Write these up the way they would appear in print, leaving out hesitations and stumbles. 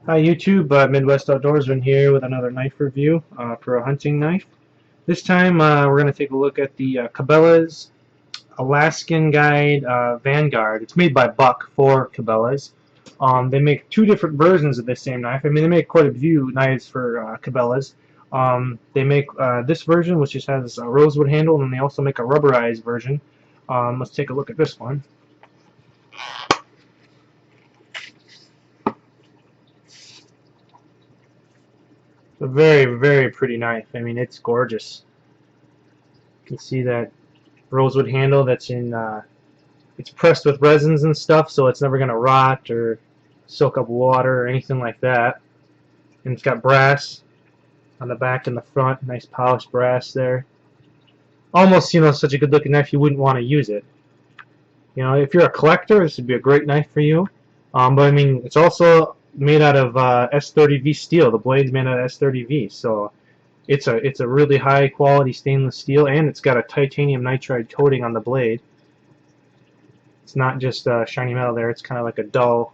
Hi YouTube, Midwest Outdoorsman here with another knife review for a hunting knife. This time we're going to take a look at the Cabela's Alaskan Guide Vanguard. It's made by Buck for Cabela's. They make two different versions of this same knife. I mean, they make quite a few knives for Cabela's. They make this version, which just has a rosewood handle, and they also make a rubberized version. Let's take a look at this one. It's a very, very pretty knife. I mean, it's gorgeous. You can see that rosewood handle that's in it's pressed with resins and stuff, so it's never going to rot or soak up water or anything like that. And it's got brass on the back and the front, nice polished brass there. Almost, such a good looking knife you wouldn't want to use it. If you're a collector, this would be a great knife for you. But I mean, it's also made out of s30v steel. The blade's made out of s30v, so it's a really high quality stainless steel, and it's got a titanium nitride coating on the blade. It's not just shiny metal there, it's kind of like a dull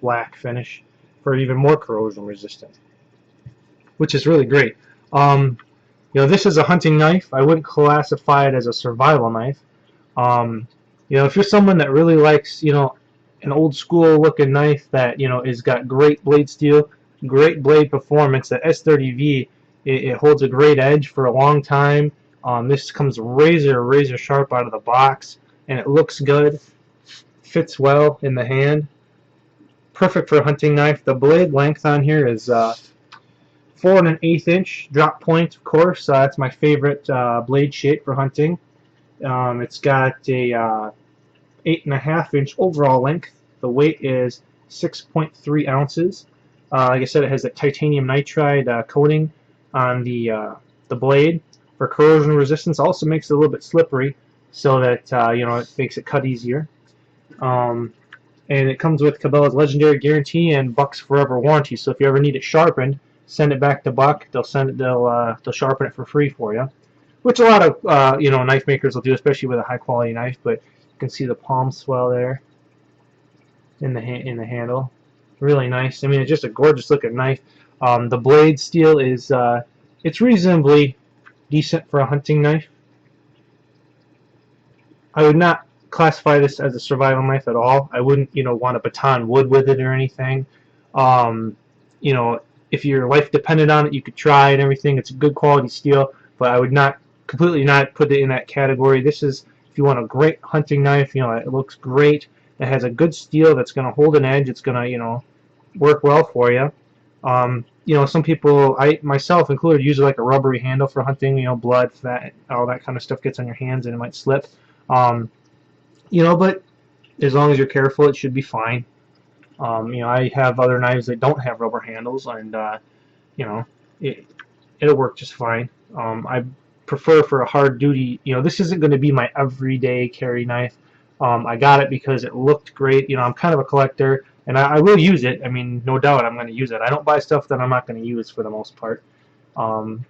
black finish for even more corrosion resistant, which is really great. This is a hunting knife. I wouldn't classify it as a survival knife. If you're someone that really likes, an old school looking knife that, is got great blade steel, great blade performance, the S30V, it holds a great edge for a long time. This comes razor sharp out of the box, and it looks good, fits well in the hand. Perfect for a hunting knife. The blade length on here is 4 1/8 inch drop point, of course. That's my favorite blade shape for hunting. It's got a 8.5 inch overall length. The weight is 6.3 ounces. Like I said, it has a titanium nitride coating on the blade for corrosion resistance. Also makes it a little bit slippery, so that it makes it cut easier. And it comes with Cabela's legendary guarantee and Buck's forever warranty. So if you ever need it sharpened, send it back to Buck. They'll sharpen it for free for you, which a lot of knife makers will do, especially with a high quality knife. But you can see the palm swell there in the handle. Really nice. I mean, it's just a gorgeous looking knife. The blade steel is it's reasonably decent for a hunting knife. I would not classify this as a survival knife at all. I wouldn't, want to baton wood with it or anything. Um, if your life depended on it, you could try and everything. It's a good quality steel, but I would not completely not put it in that category. This is, if you want a great hunting knife, it looks great. It has a good steel that's going to hold an edge. It's going to, work well for you. Some people, I myself included, use like a rubbery handle for hunting. Blood, fat, all that kind of stuff gets on your hands and it might slip. But as long as you're careful, it should be fine. I have other knives that don't have rubber handles, and it'll work just fine. I prefer for a hard duty. This isn't going to be my everyday carry knife. I got it because it looked great. I'm kind of a collector, and I will use it. I mean, no doubt I'm going to use it. I don't buy stuff that I'm not going to use for the most part. And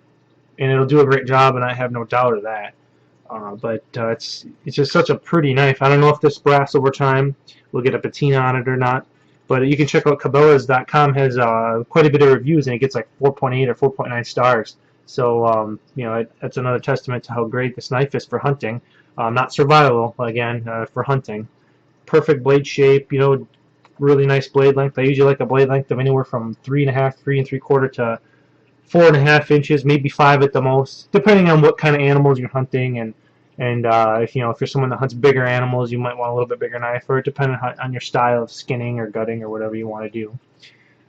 it'll do a great job, and I have no doubt of that. But it's just such a pretty knife. I don't know if this brass over time will get a patina on it or not, but you can check out cabelas.com. Has quite a bit of reviews, and it gets like 4.8 or 4.9 stars. So that's another testament to how great this knife is for hunting. Not survival, again, for hunting. Perfect blade shape. Really nice blade length. I usually like a blade length of anywhere from 3.5, 3 3/4 to 4.5 inches, maybe 5 at the most, depending on what kind of animals you're hunting, and if you're someone that hunts bigger animals, you might want a little bit bigger knife, or depending on your style of skinning or gutting or whatever you want to do.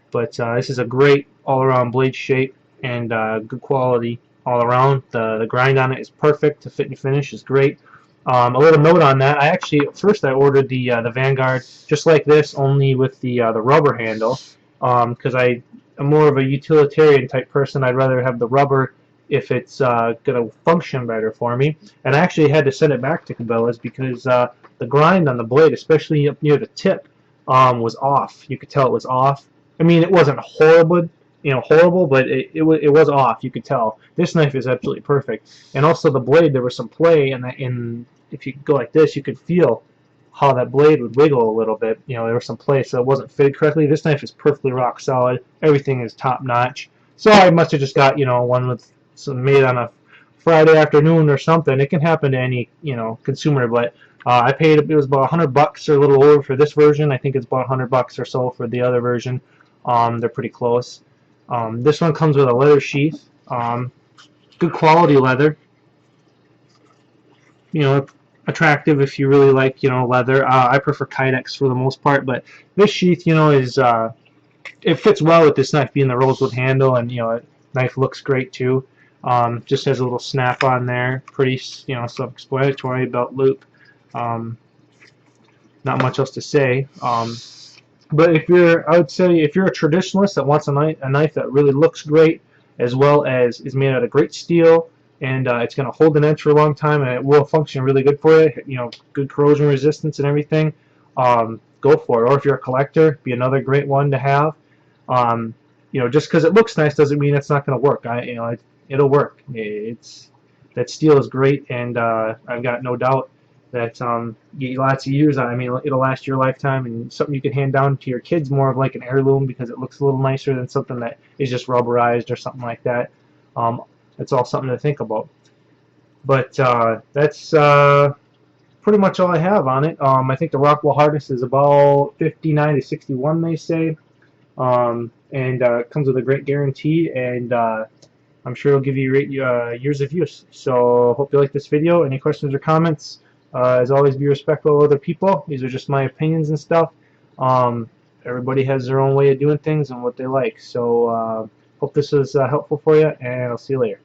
But this is a great all-around blade shape and good quality all around. The grind on it is perfect. The fit and finish is great. A little note on that: at first I ordered the Vanguard just like this, only with the rubber handle, because I'm more of a utilitarian type person. I'd rather have the rubber if it's going to function better for me. And I actually had to send it back to Cabela's because the grind on the blade, especially up near the tip, was off. You could tell it was off. I mean, it wasn't horrible, but it was off. You could tell. This knife is absolutely perfect. And also the blade, there was some play, and if you go like this, you could feel how that blade would wiggle a little bit. You know, there was some place so it wasn't fitted correctly. This knife is perfectly rock solid. Everything is top notch. So I must have just got, you know, one with some made on a Friday afternoon or something. It can happen to any, you know, consumer, but I paid, it was about $100 or a little over for this version. I think it's about $100 or so for the other version. They're pretty close. This one comes with a leather sheath. Good quality leather. You know, attractive if you really like, you know, leather. I prefer kydex for the most part, but this sheath, you know, is it fits well with this knife being the rosewood handle, and you know, knife looks great too. Just has a little snap on there, pretty, you know, self-explanatory. Belt loop. Not much else to say. But if you're, I would say, if you're a traditionalist that wants a knife that really looks great, as well as is made out of great steel, and it's going to hold an edge for a long time, and it will function really good for you, you know, good corrosion resistance and everything, go for it. Or if you're a collector, be another great one to have. You know, just because it looks nice doesn't mean it's not going to work. You know, it'll work. That steel is great, and I've got no doubt that you get lots of years on. I mean, it'll last your lifetime, and something you can hand down to your kids, more of like an heirloom, because it looks a little nicer than something that is just rubberized or something like that. It's all something to think about. But that's pretty much all I have on it. I think the Rockwell hardness is about 59 to 61, they say, and it comes with a great guarantee, and I'm sure it'll give you years of use. So hope you like this video. Any questions or comments? As always, be respectful of other people. These are just my opinions and stuff. Everybody has their own way of doing things and what they like. So hope this was helpful for you, and I'll see you later.